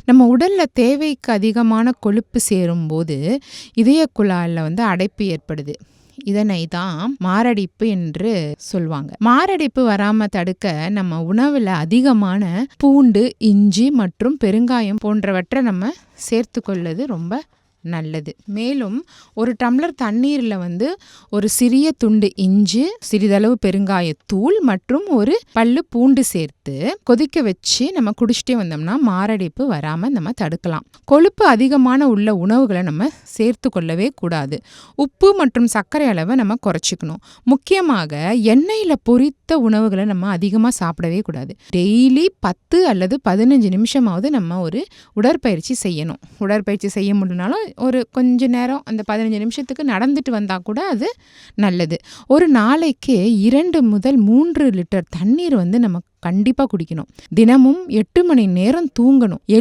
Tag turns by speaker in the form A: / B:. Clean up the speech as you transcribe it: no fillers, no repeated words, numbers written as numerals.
A: நம்ம உடல்ல தேவைக்கு அதிகமான கொழுப்பு சேரும்போது இதய குழாயில அடைப்பு ஏற்படுது. இதனை தான் மாரடைப்பு என்று சொல்வாங்க. மாரடைப்பு வராம தடுக்க நம்ம உணவுல அதிகமான பூண்டு, இஞ்சி மற்றும் பெருங்காயம் போன்றவற்றை நம்ம சேர்த்துக்கொள்வது ரொம்ப நல்லது. மேலும் ஒரு டம்ளர் தண்ணீர்ல ஒரு சிறிய துண்டு இஞ்சி, சிறிதளவு பெருங்காயத்தூள் மற்றும் ஒரு பல்லு பூண்டு சேர்த்து கொதிக்க வச்சு நம்ம குடிச்சிட்டே வந்தோம்னா மாரடைப்பு வராம நம்ம தடுக்கலாம். கொழுப்பு அதிகமான உள்ள உணவுகளை நம்ம சேர்த்து கொள்ளவே கூடாது. உப்பு மற்றும் சர்க்கரை அளவை நம்ம குறைச்சிக்கணும். முக்கியமாக எண்ணெயில பொரித்த உணவுகளை நம்ம அதிகமாக சாப்பிடவே கூடாது. டெய்லி 10 அல்லது 15 நிமிஷமாவது நம்ம ஒரு உடற்பயிற்சி செய்யணும். உடற்பயிற்சி செய்ய முடியலனாலும் ஒரு கொஞ்ச நேரம் அந்த 15 நிமிஷத்துக்கு நடந்துட்டு வந்தா கூட அது நல்லது. ஒரு நாளைக்கு 2 முதல் 3 லிட்டர் தண்ணீர் நம்ம கண்டிப்பா குடிக்கணும். தினமும் 8 மணி நேரம் தூங்கணும்.